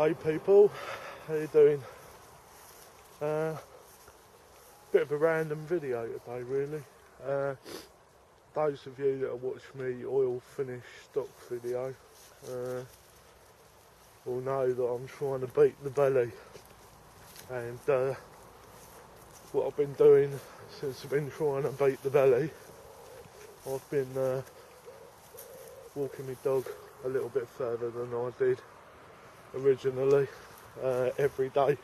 Hey people, how you doing? Bit of a random video today really. Those of you that have watched me oil finish stock video will know that I'm trying to beat the belly, and what I've been doing since I've been trying to beat the belly, I've been walking my dog a little bit further than I did originally, every day,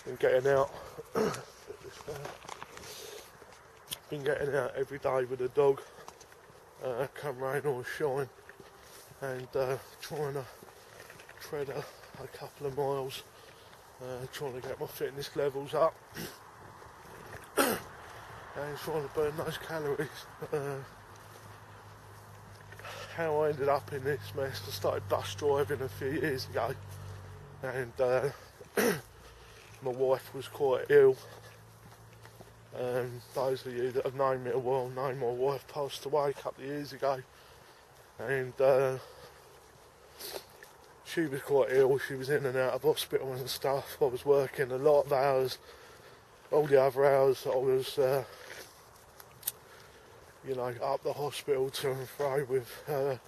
and getting out. Been getting out every day with the dog, come rain or shine, and trying to tread a couple of miles, trying to get my fitness levels up, and trying to burn those calories. How I ended up in this mess, I started bus driving a few years ago, and my wife was quite ill. Those of you that have known me a while know my wife passed away a couple of years ago, and she was quite ill. She was in and out of hospital and stuff. I was working a lot of hours. All the other hours I was up the hospital to and fro with her,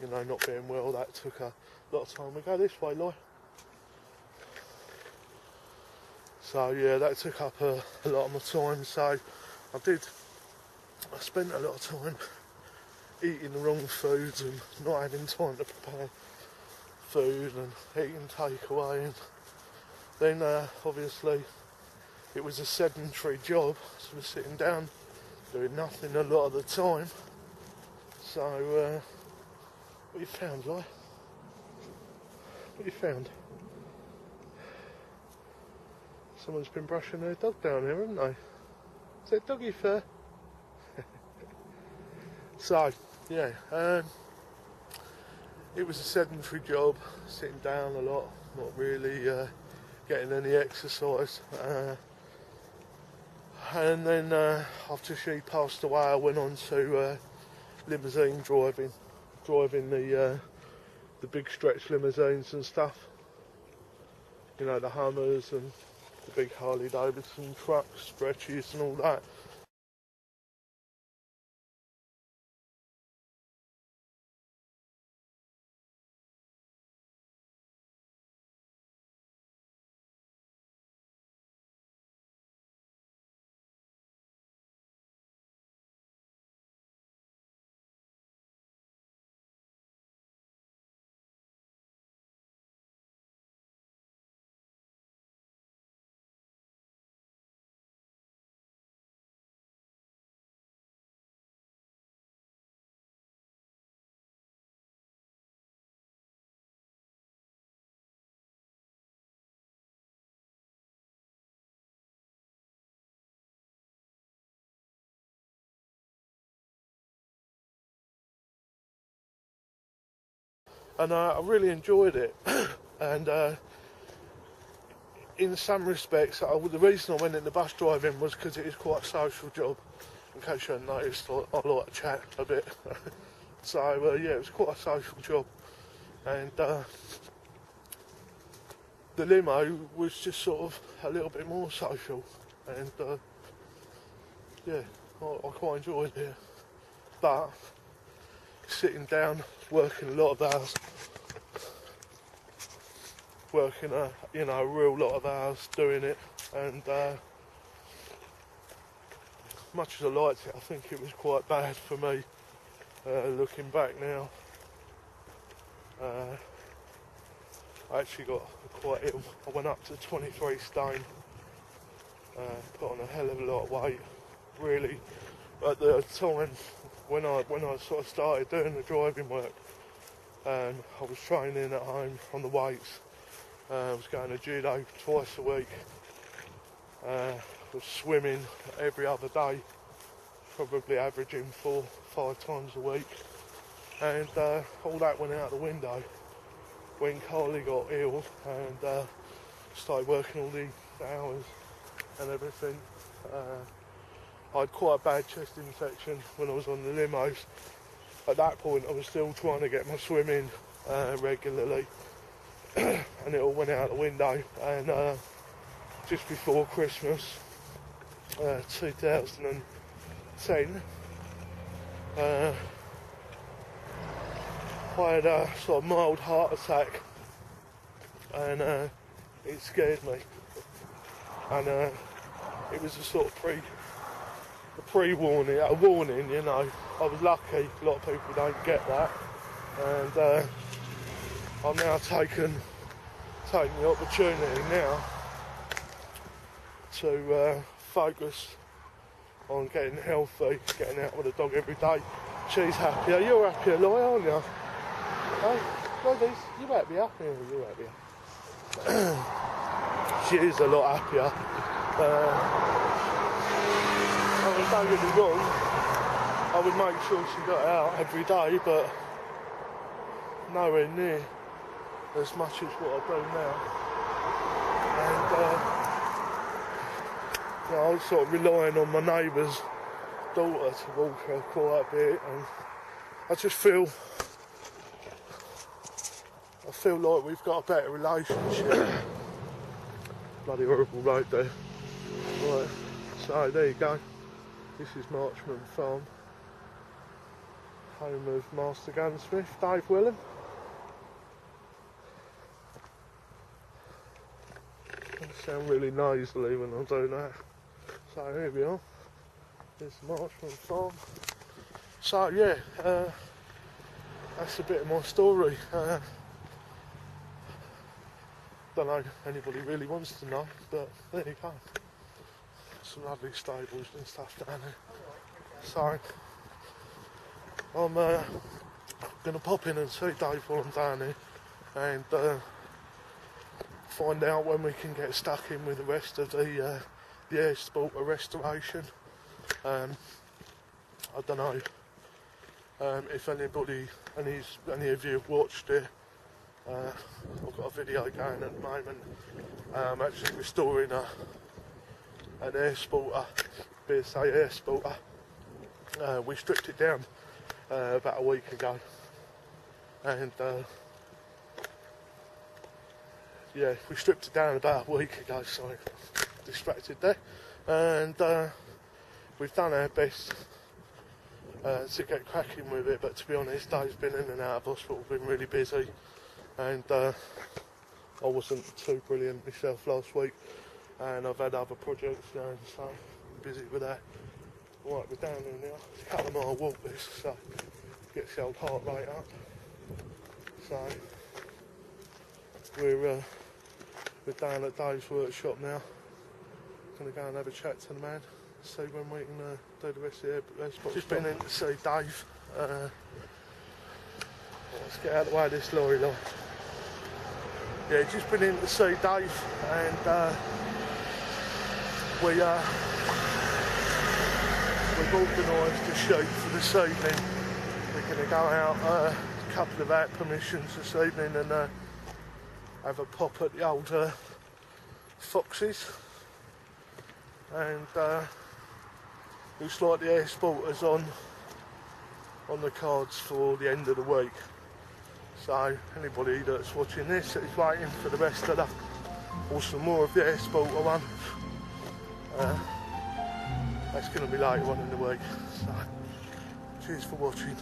not being well. That took a lot of time. We go this way, Lloyd. So yeah, that took up a lot of my time. So I spent a lot of time eating the wrong foods and not having time to prepare food and eating takeaway. And then obviously it was a sedentary job, so we're sitting down doing nothing a lot of the time. So what you found, Lloyd? What you found? Someone's been brushing their dog down here, haven't they? Is that doggy fur? So, yeah, it was a sedentary job, sitting down a lot, not really getting any exercise. And then after she passed away, I went on to limousine driving the big stretch limousines and stuff. The Hummers and the big Harley Davidson trucks, stretches and all that. And I really enjoyed it. And in some respects, the reason I went into bus driving was because it is quite a social job. In case you hadn't noticed, I like to chat a bit. So yeah, it was quite a social job. And the limo was just sort of a little bit more social. And yeah, I quite enjoyed it. But sitting down, working a lot of hours, working a real lot of hours doing it, and much as I liked it, I think it was quite bad for me, looking back now. I actually got quite ill. I went up to 23 stone, put on a hell of a lot of weight, really. At the time when I sort of started doing the driving work, I was training at home on the weights. I was going to judo twice a week. Was swimming every other day, probably averaging 4-5 times a week. And all that went out the window when Carly got ill and started working all the hours and everything. I had quite a bad chest infection when I was on the limos. At that point I was still trying to get my swimming regularly, and it all went out the window. And just before Christmas 2010, I had a sort of mild heart attack, and it scared me. And it was a sort of pre-warning, a warning, you know. I was lucky, a lot of people don't get that, and I'm now taking the opportunity now to focus on getting healthy, getting out with the dog every day. She's happier, you're happier, Loy, aren't you? Hey, Ladies, you happier? Yeah, you're happier. She is a lot happier. I mean, don't get me wrong, I would make sure she got out every day, but nowhere near as much as what I do now. And you know, I was sort of relying on my neighbour's daughter to walk her quite a bit, and I just feel like we've got a better relationship. Bloody horrible road there. Right, so there you go. This is Marchman Farm, home of Master Gunsmith, Dave Welham. I sound really nasally when I do that. So here we are. There's Marchman Farm. So yeah, that's a bit of my story. Don't know if anybody really wants to know, but there you go. Some lovely stables and stuff down there. So I'm going to pop in and see Dave while I'm down here, and find out when we can get stuck in with the rest of the air sport restoration. I don't know if any of you have watched it. I've got a video going at the moment. Actually restoring an air sporter, BSA air sporter. We stripped it down about a week ago, and yeah, we stripped it down about a week ago. Sorry, distracted there, and we've done our best to get cracking with it. But to be honest, Dave's been in and out of hospital, been really busy. And I wasn't too brilliant myself last week, and I've had other projects going, so I'm busy with that. Right, we're down there now. It's a couple of mile walk this, so gets the old heart rate up. So we're down at Dave's workshop now. Gonna go and have a chat to the man, see when we can do the rest of the air spot. Just been in to see Dave. Let's get out of the way of this lorry line. Yeah, just been in to see Dave, and we've organised a shoot for this evening. We're going to go out, a couple of out permissions this evening, and have a pop at the old Foxes. And looks like the air sporters on the cards for the end of the week. So anybody that's watching this that is waiting for the rest of the, or some more of the air sporter one, that's going to be later on in the week. So cheers for watching.